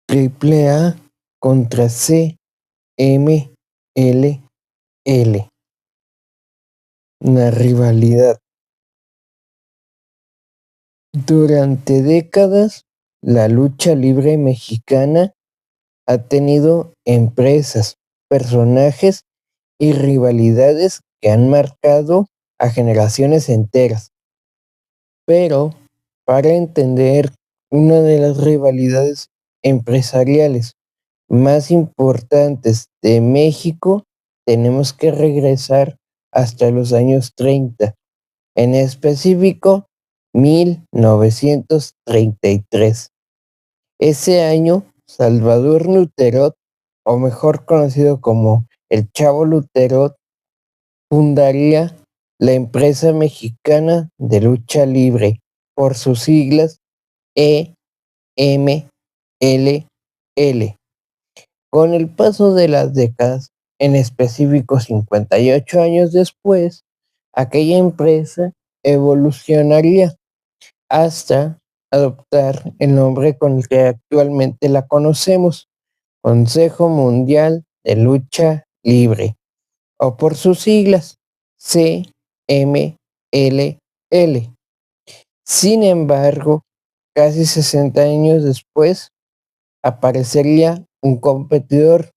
Triple A contra CMLL. Una rivalidad. Durante décadas, la lucha libre mexicana ha tenido empresas, personajes y rivalidades que han marcado a generaciones enteras. Pero para entender una de las rivalidades empresariales más importantes de México, tenemos que regresar hasta los años 30, en específico 1933. Ese año, Salvador Luterot, o mejor conocido como el Chavo Luterot, fundaría la empresa mexicana de lucha libre, por sus siglas EMLL. Con el paso de las décadas, en específico 58 años después, aquella empresa evolucionaría hasta adoptar el nombre con el que actualmente la conocemos, Consejo Mundial de Lucha Libre, o por sus siglas CMLL. Sin embargo, casi 60 años después, aparecería un competidor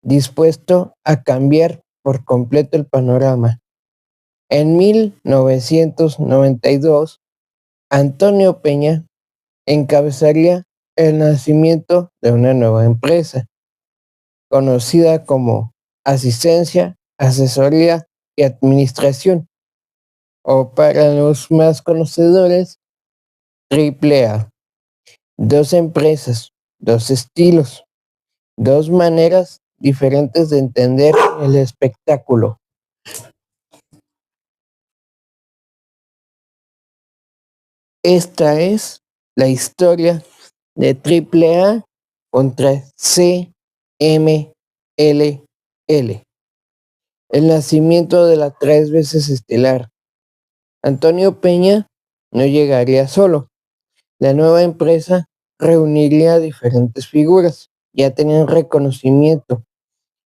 dispuesto a cambiar por completo el panorama. En 1992, Antonio Peña encabezaría el nacimiento de una nueva empresa, conocida como Asistencia, Asesoría y Administración, o para los más conocedores, Triple A. Dos empresas, dos estilos, dos maneras diferentes de entender el espectáculo. Esta es la historia de Triple A contra CMLL. El nacimiento de la 3 veces estelar. Antonio Peña no llegaría solo. La nueva empresa reuniría diferentes figuras. Ya tenían reconocimiento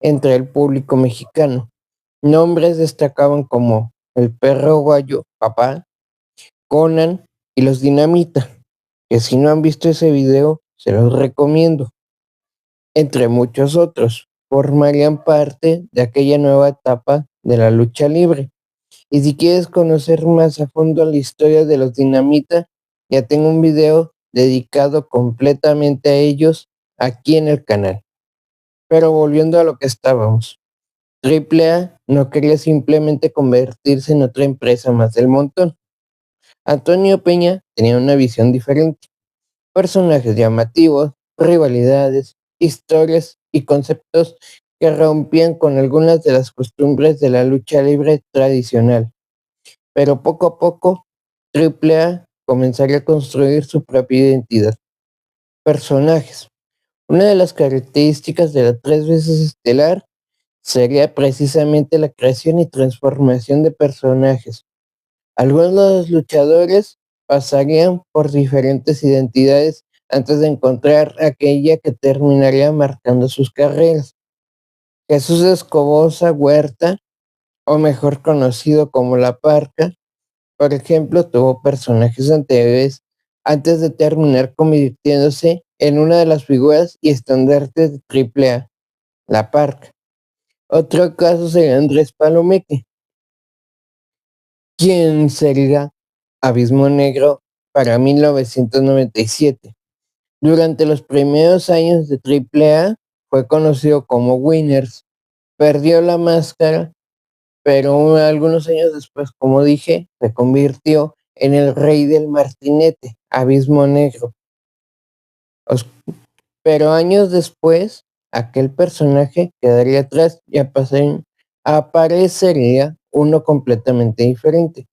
entre el público mexicano. Nombres destacaban como el Perro Guayo, Papá, Conan y los Dinamita, que si no han visto ese video, se los recomiendo. Entre muchos otros, formarían parte de aquella nueva etapa de la lucha libre. Y si quieres conocer más a fondo la historia de los Dinamita, ya tengo un video dedicado completamente a ellos aquí en el canal. Pero volviendo a lo que estábamos, Triple A no quería simplemente convertirse en otra empresa más del montón. Antonio Peña tenía una visión diferente. Personajes llamativos, rivalidades, historias y conceptos que rompían con algunas de las costumbres de la lucha libre tradicional. Pero poco a poco, Triple A comenzaría a construir su propia identidad. Personajes. Una de las características de la 3 veces estelar sería precisamente la creación y transformación de personajes. Algunos luchadores pasarían por diferentes identidades antes de encontrar aquella que terminaría marcando sus carreras. Jesús Escobosa Huerta, o mejor conocido como La Parca, por ejemplo, tuvo personajes anteriores antes de terminar convirtiéndose en una de las figuras y estandartes de Triple A, La Parca. Otro caso sería Andrés Palomeque, quien sería Abismo Negro para 1997. Durante los primeros años de Triple A fue conocido como Winners. Perdió la máscara, pero algunos años después, como dije, se convirtió en el rey del martinete, Abismo Negro. Pero años después, aquel personaje quedaría atrás y aparecería uno completamente diferente,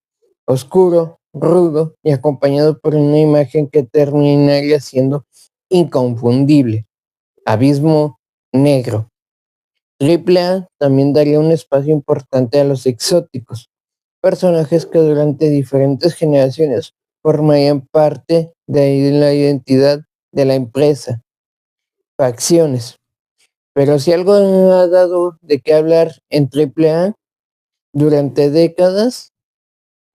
oscuro, rudo y acompañado por una imagen que terminaría siendo inconfundible, Abismo Negro. Triple A también daría un espacio importante a los exóticos, personajes que durante diferentes generaciones formarían parte de la identidad de la empresa. facciones. Pero si algo ha dado de qué hablar en AAA durante décadas,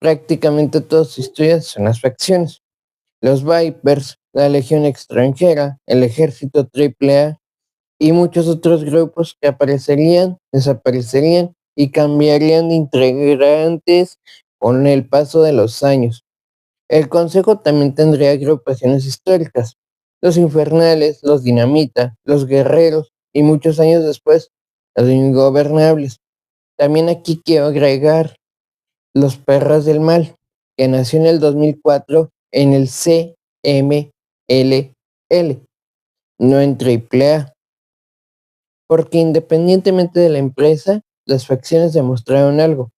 prácticamente todas sus historias son las facciones. Los Vipers, la Legión Extranjera, el Ejército AAA y muchos otros grupos que aparecerían, desaparecerían y cambiarían de integrantes con el paso de los años. El Consejo también tendría agrupaciones históricas, los Infernales, los Dinamita, los Guerreros y muchos años después, los Ingobernables. También aquí quiero agregar los Perras del Mal, que nació en el 2004 en el CMLL, no en AAA, porque independientemente de la empresa, las facciones demostraron algo.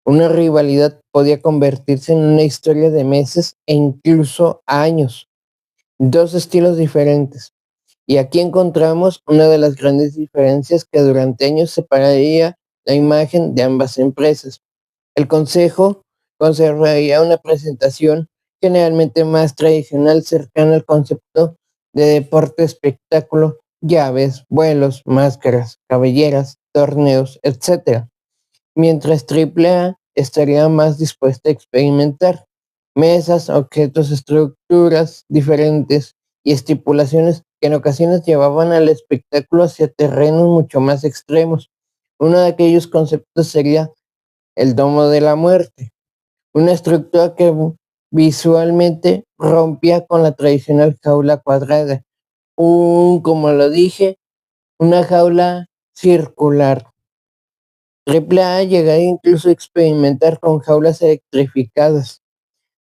Una rivalidad podía convertirse en una historia de meses e incluso años. Dos estilos diferentes. Y aquí encontramos una de las grandes diferencias que durante años separaría la imagen de ambas empresas. El consejo conservaría una presentación generalmente más tradicional, cercana al concepto de deporte, espectáculo, llaves, vuelos, máscaras, cabelleras, torneos, etc. Mientras AAA estaría más dispuesta a experimentar mesas, objetos, estructuras diferentes y estipulaciones que en ocasiones llevaban al espectáculo hacia terrenos mucho más extremos. Uno de aquellos conceptos sería el Domo de la Muerte, una estructura que visualmente rompía con la tradicional jaula cuadrada. Como lo dije, una jaula circular. AAA llegaría incluso a experimentar con jaulas electrificadas.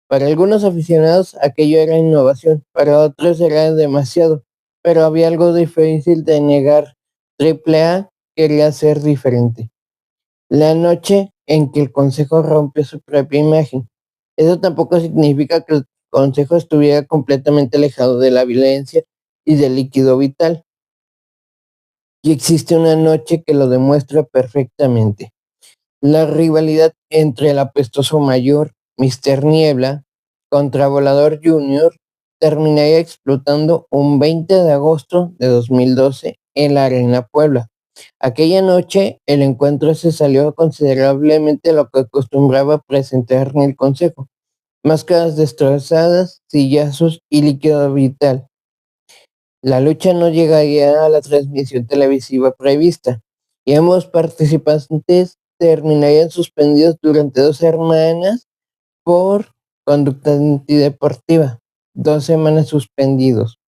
Para algunos aficionados aquello era innovación, para otros era demasiado, pero había algo difícil de negar. AAA quería ser diferente. La noche en que el consejo rompió su propia imagen. Eso tampoco significa que el consejo estuviera completamente alejado de la violencia y del líquido vital. Y existe una noche que lo demuestra perfectamente. La rivalidad entre el apestoso mayor, Mr. Niebla, contra Volador Jr. terminaría explotando un 20 de agosto de 2012 en la Arena Puebla. Aquella noche el encuentro se salió considerablemente de lo que acostumbraba presentar en el consejo: máscaras destrozadas, sillazos y líquido vital. La lucha no llegaría a la transmisión televisiva prevista y ambos participantes terminarían suspendidos durante 2 semanas por conducta antideportiva. 2 semanas suspendidos.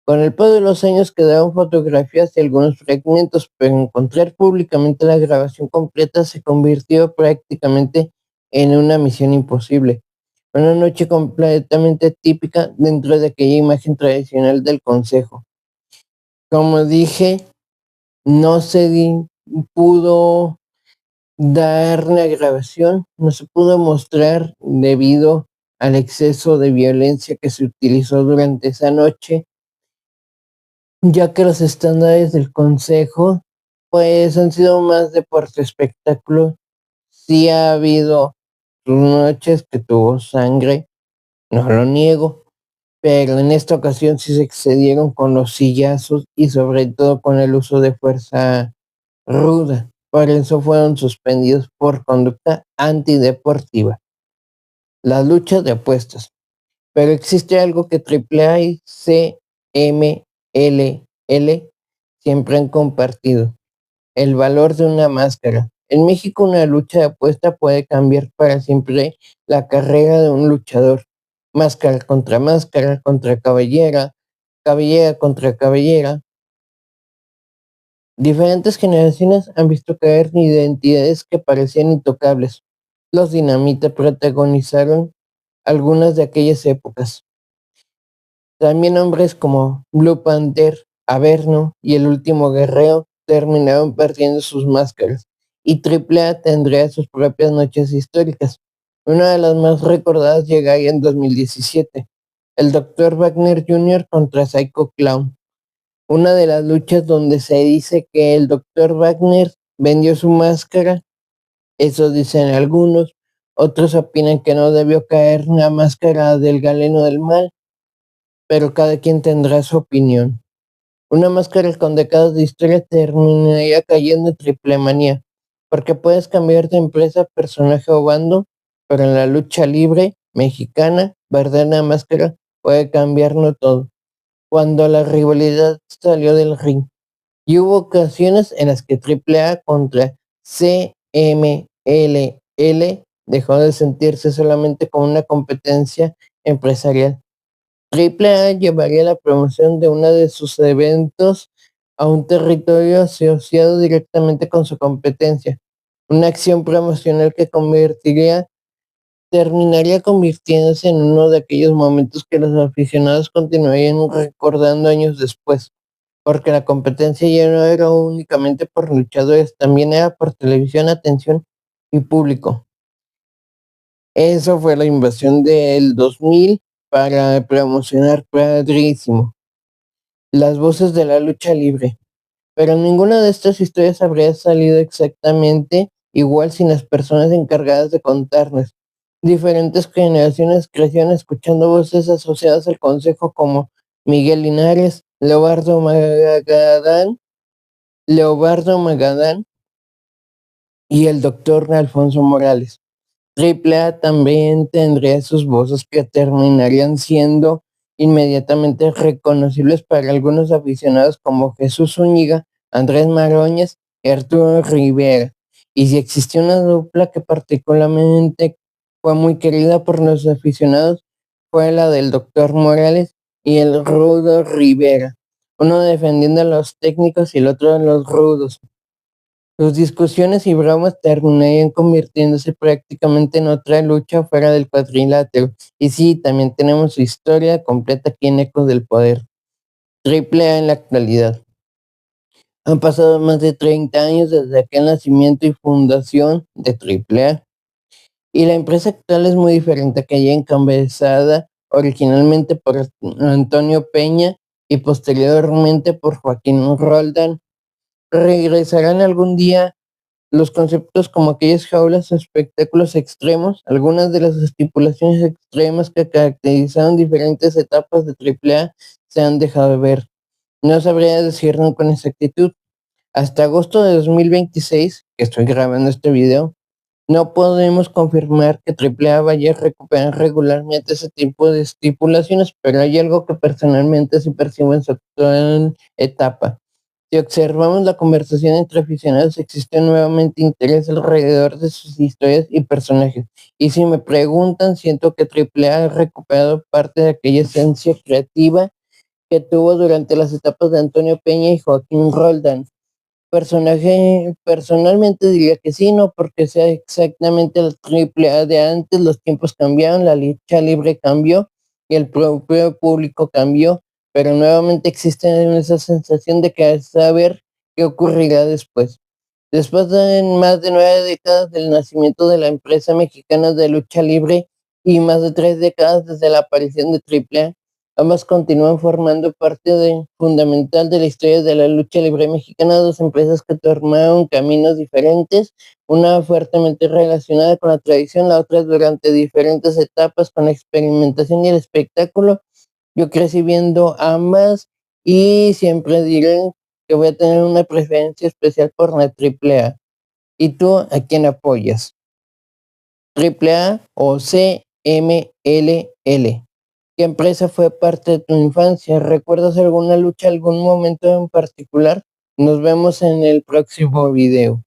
Con el paso de los años quedaron fotografías y algunos fragmentos, pero encontrar públicamente la grabación completa se convirtió prácticamente en una misión imposible. Una noche completamente típica dentro de aquella imagen tradicional del consejo. Como dije, no se pudo dar la grabación, no se pudo mostrar debido al exceso de violencia que se utilizó durante esa noche, ya que los estándares del consejo pues han sido más de deporte espectáculo. Sí ha habido noches que tuvo sangre, no lo niego, pero en esta ocasión sí se excedieron con los sillazos y sobre todo con el uso de fuerza ruda. Por eso fueron suspendidos por conducta antideportiva. La lucha de apuestas. Pero existe algo que AAA y CMLL siempre han compartido: el valor de una máscara. En México, una lucha de apuesta puede cambiar para siempre la carrera de un luchador. Máscara contra cabellera, cabellera contra cabellera. Diferentes generaciones han visto caer identidades que parecían intocables. Los Dinamita protagonizaron algunas de aquellas épocas. También hombres como Blue Panther, Averno y el Último Guerrero terminaron perdiendo sus máscaras, y AAA tendría sus propias noches históricas. Una de las más recordadas llegaría en 2017, el Dr. Wagner Jr. contra Psycho Clown. Una de las luchas donde se dice que el Dr. Wagner vendió su máscara. Eso dicen algunos. Otros opinan que no debió caer la máscara del galeno del mal, pero cada quien tendrá su opinión. Una máscara con décadas de historia terminaría cayendo en triple manía, porque puedes cambiar de empresa, personaje o bando, pero en la lucha libre mexicana, verdadera máscara puede cambiarlo todo. Cuando la rivalidad salió del ring, y hubo ocasiones en las que Triple A contra CMLL dejó de sentirse solamente como una competencia empresarial. Triple A llevaría la promoción de uno de sus eventos a un territorio asociado directamente con su competencia, una acción promocional que terminaría convirtiéndose en uno de aquellos momentos que los aficionados continuarían recordando años después, porque la competencia ya no era únicamente por luchadores, también era por televisión, atención y público. Eso fue la invasión del 2000 para promocionar padrísimo las voces de la lucha libre. Pero ninguna de estas historias habría salido exactamente igual sin las personas encargadas de contarlas. Diferentes generaciones crecieron escuchando voces asociadas al consejo como Miguel Linares, Leobardo Magadán y el doctor Alfonso Morales. Triple A también tendría sus voces que terminarían siendo inmediatamente reconocibles para algunos aficionados como Jesús Zúñiga, Andrés Maroñas y Arturo Rivera. Y si existió una dupla que particularmente fue muy querida por los aficionados, fue la del Doctor Morales y el Rudo Rivera, uno defendiendo a los técnicos y el otro a los rudos. Sus discusiones y bromas terminarían convirtiéndose prácticamente en otra lucha fuera del cuadrilátero. Y sí, también tenemos su historia completa aquí en Ecos del Poder. Triple A en la actualidad. Han pasado más de 30 años desde aquel nacimiento y fundación de Triple A. Y la empresa actual es muy diferente a aquella encabezada originalmente por Antonio Peña y posteriormente por Joaquín Roldán. ¿Regresarán algún día los conceptos como aquellas jaulas o espectáculos extremos? Algunas de las estipulaciones extremas que caracterizaron diferentes etapas de Triple A se han dejado de ver? No sabría decirlo con exactitud. Hasta agosto de 2026, que estoy grabando este video, no podemos confirmar que Triple A vaya a recuperar regularmente ese tipo de estipulaciones, pero hay algo que personalmente sí percibo en su actual etapa. Si observamos la conversación entre aficionados, existe nuevamente interés alrededor de sus historias y personajes. Y si me preguntan, siento que Triple A ha recuperado parte de aquella esencia creativa que tuvo durante las etapas de Antonio Peña y Joaquín Roldán. Personalmente diría que sí, no porque sea exactamente el Triple A de antes, los tiempos cambiaron, la lucha libre cambió y el propio público cambió, pero nuevamente existe esa sensación de que saber qué ocurrirá después. Después de más de 9 décadas del nacimiento de la empresa mexicana de lucha libre y más de 3 décadas desde la aparición de AAA, ambas continúan formando parte fundamental de la historia de la lucha libre mexicana, dos empresas que tomaron caminos diferentes, una fuertemente relacionada con la tradición, la otra durante diferentes etapas con la experimentación y el espectáculo. Yo crecí viendo ambas y siempre diré que voy a tener una preferencia especial por la Triple A. ¿Y tú a quién apoyas? ¿Triple A o CMLL? ¿Qué empresa fue parte de tu infancia? ¿Recuerdas alguna lucha, algún momento en particular? Nos vemos en el próximo video.